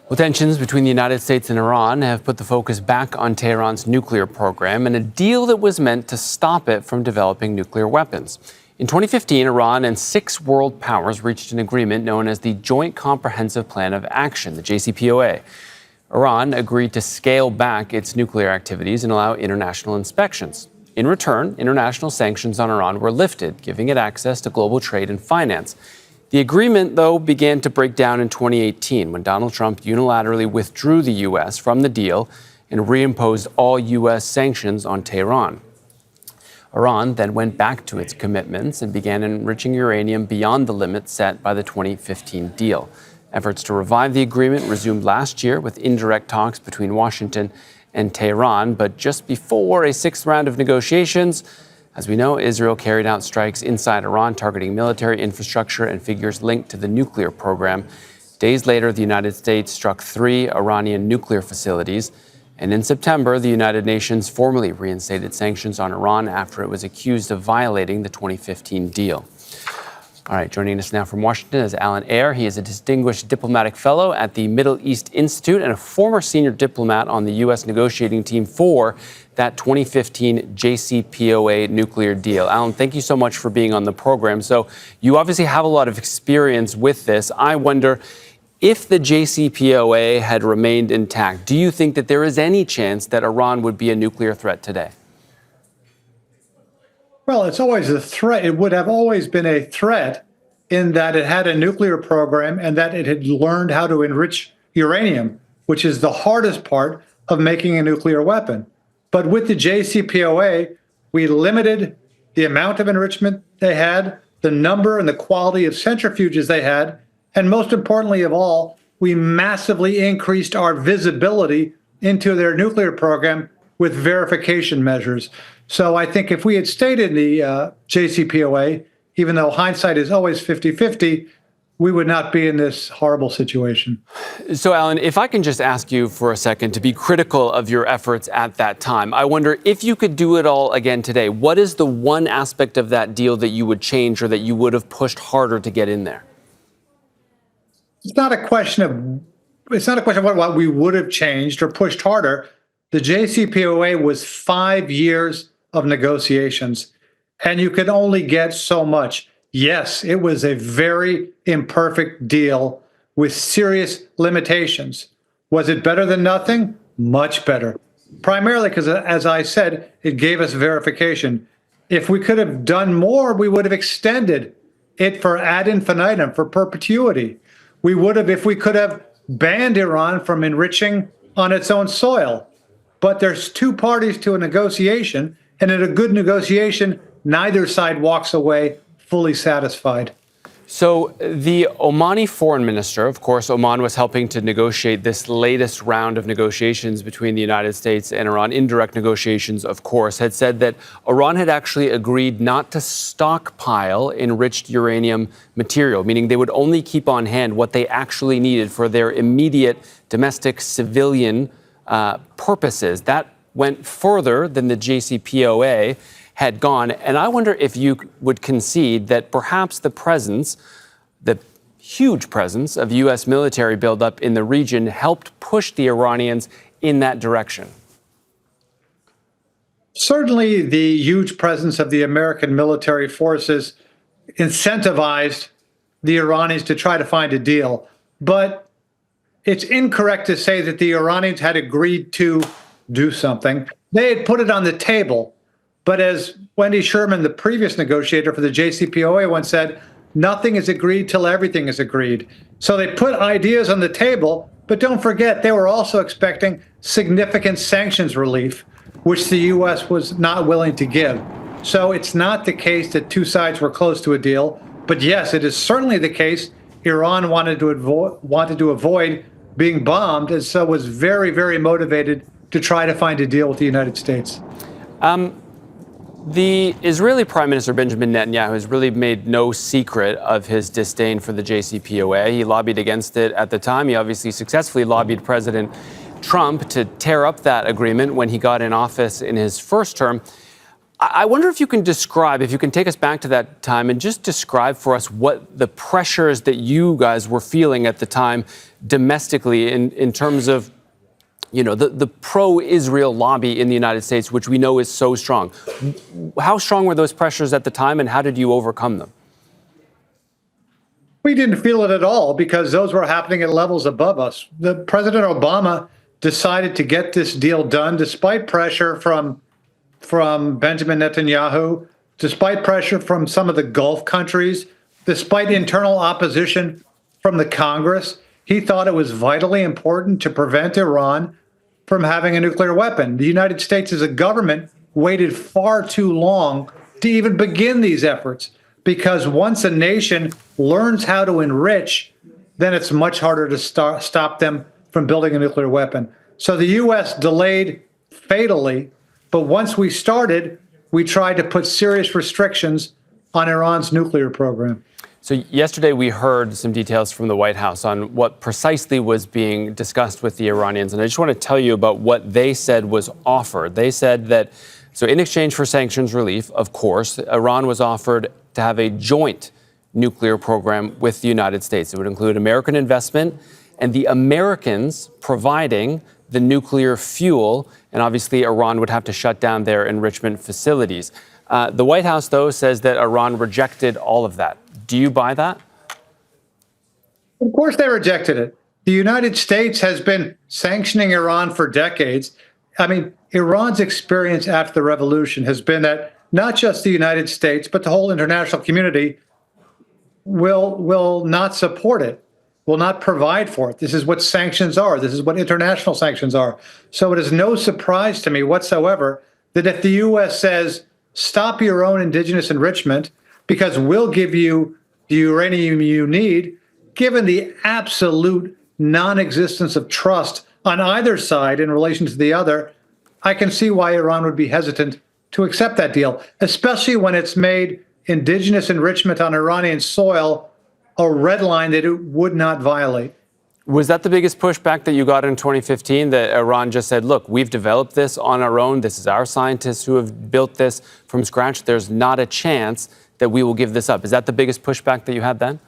Well, tensions between the United States and Iran have put the focus back on Tehran's nuclear program and a deal that was meant to stop it from developing nuclear weapons. In 2015, Iran and 6 world powers reached an agreement known as the Joint Comprehensive Plan of Action, the JCPOA. Iran agreed to scale back its nuclear activities and allow international inspections. In return, international sanctions on Iran were lifted, giving it access to global trade and finance. The agreement, though, began to break down in 2018 when Donald Trump unilaterally withdrew the U.S. from the deal and reimposed all U.S. sanctions on Tehran. Iran then went back to its commitments and began enriching uranium beyond the limits set by the 2015 deal. Efforts to revive the agreement resumed last year with indirect talks between Washington and Tehran, but just before a 6th round of negotiations, as we know, Israel carried out strikes inside Iran targeting military infrastructure and figures linked to the nuclear program. Days later, the United States struck 3 Iranian nuclear facilities. And in September, the United Nations formally reinstated sanctions on Iran after it was accused of violating the 2015 deal. All right, joining us now from Washington is Eyre. He is a distinguished diplomatic fellow at the Middle East Institute and a former senior diplomat on the U.S. negotiating team for that 2015 JCPOA nuclear deal. Alan, thank you so much for being on the program. So you obviously have a lot of experience with this. I wonder, if the JCPOA had remained intact, do you think that there is any chance that Iran would be a nuclear threat today? Well, it's always a threat. It would have always been a threat in that it had a nuclear program and that it had learned how to enrich uranium, which is the hardest part of making a nuclear weapon. But with the JCPOA, we limited the amount of enrichment they had, the number and the quality of centrifuges they had, and most importantly of all, we massively increased our visibility into their nuclear program with verification measures. So I think if we had stayed in the JCPOA, even though hindsight is always 50-50, we would not be in this horrible situation. So, Alan, if I can just ask you for a second to be critical of your efforts at that time, I wonder if you could do it all again today, what is the one aspect of that deal that you would change or that you would have pushed harder to get in there? It's not a question of what we would have changed or pushed harder. The JCPOA was 5 years of negotiations, and you could only get so much. Yes, it was a very imperfect deal with serious limitations. Was it better than nothing? Much better. Primarily because, as I said, it gave us verification. If we could have done more, we would have extended it for ad infinitum, for perpetuity. We would have, if we could have banned Iran from enriching on its own soil. But there's 2 parties to a negotiation, and in a good negotiation, neither side walks away fully satisfied. So the Omani foreign minister, of course, Oman was helping to negotiate this latest round of negotiations between the United States and Iran, indirect negotiations, of course, had said that Iran had actually agreed not to stockpile enriched uranium material, meaning they would only keep on hand what they actually needed for their immediate domestic civilian purposes. That went further than the JCPOA had gone. And I wonder if you would concede that perhaps the huge presence of U.S. military buildup in the region helped push the Iranians in that direction. Certainly, the huge presence of the American military forces incentivized the Iranians to try to find a deal. But it's incorrect to say that the Iranians had agreed to do something. They had put it on the table. But as Wendy Sherman, the previous negotiator for the JCPOA, once said, nothing is agreed till everything is agreed. So they put ideas on the table, but don't forget, they were also expecting significant sanctions relief, which the U.S. was not willing to give. So it's not the case that 2 sides were close to a deal. But yes, it is certainly the case Iran wanted to avoid being bombed, and so was very, very motivated to try to find a deal with the United States. The Israeli Prime Minister Benjamin Netanyahu has really made no secret of his disdain for the JCPOA. He lobbied against it at the time. He obviously successfully lobbied President Trump to tear up that agreement when he got in office in his first term. I wonder if you can describe, if you can take us back to that time and just describe for us what the pressures that you guys were feeling at the time domestically in terms of, you know, the pro-Israel lobby in the United States, which we know is so strong. How strong were those pressures at the time, and how did you overcome them? We didn't feel it at all because those were happening at levels above us. President Obama decided to get this deal done despite pressure from Benjamin Netanyahu, despite pressure from some of the Gulf countries, despite internal opposition from the Congress. He thought it was vitally important to prevent Iran from having a nuclear weapon. The United States as a government waited far too long to even begin these efforts, because once a nation learns how to enrich, then it's much harder to stop them from building a nuclear weapon. So the U.S. delayed fatally, but once we started, we tried to put serious restrictions on Iran's nuclear program. So yesterday we heard some details from the White House on what precisely was being discussed with the Iranians. And I just want to tell you about what they said was offered. They said that, so in exchange for sanctions relief, of course, Iran was offered to have a joint nuclear program with the United States. It would include American investment and the Americans providing the nuclear fuel. And obviously, Iran would have to shut down their enrichment facilities. The White House, though, says that Iran rejected all of that. Do you buy that? Of course they rejected it. The United States has been sanctioning Iran for decades. I mean, Iran's experience after the revolution has been that not just the United States, but the whole international community will not support it, will not provide for it. This is what sanctions are. This is what international sanctions are. So it is no surprise to me whatsoever that if the U.S. says, stop your own indigenous enrichment because we'll give you the uranium you need, given the absolute non-existence of trust on either side in relation to the other, I can see why Iran would be hesitant to accept that deal, especially when it's made indigenous enrichment on Iranian soil a red line that it would not violate. Was that the biggest pushback that you got in 2015, that Iran just said, look, we've developed this on our own. This is our scientists who have built this from scratch. There's not a chance that we will give this up. Is that the biggest pushback that you had then?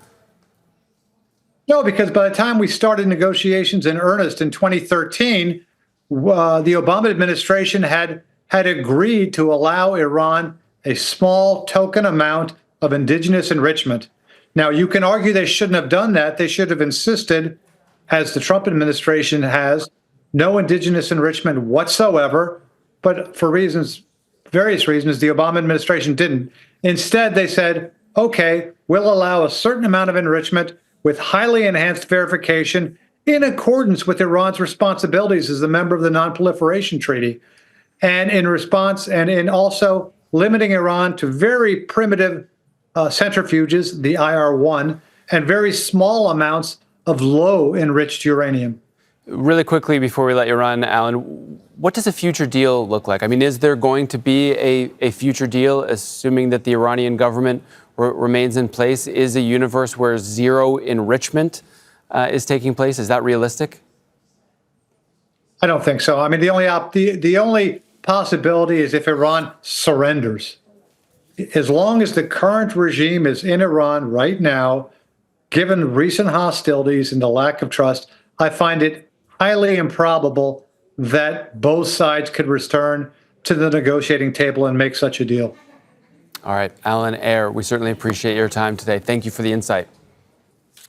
No, because by the time we started negotiations in earnest in 2013, the Obama administration had agreed to allow Iran a small token amount of indigenous enrichment. Now, you can argue they shouldn't have done that. They should have insisted, as the Trump administration has, no indigenous enrichment whatsoever. But for various reasons, the Obama administration didn't. Instead, they said, OK, we'll allow a certain amount of enrichment with highly enhanced verification in accordance with Iran's responsibilities as a member of the Non-Proliferation Treaty. And in response, and in also limiting Iran to very primitive centrifuges, the IR-1, and very small amounts of low enriched uranium. Really quickly before we let you run, Alan, what does a future deal look like? I mean, is there going to be a future deal, assuming that the Iranian government remains in place? Is a universe where zero enrichment is taking place? Is that realistic? I don't think so. I mean, the only possibility is if Iran surrenders. As long as the current regime is in Iran right now, given recent hostilities and the lack of trust, I find it highly improbable that both sides could return to the negotiating table and make such a deal. All right, Alan, Eyre, we certainly appreciate your time today. Thank you for the insight.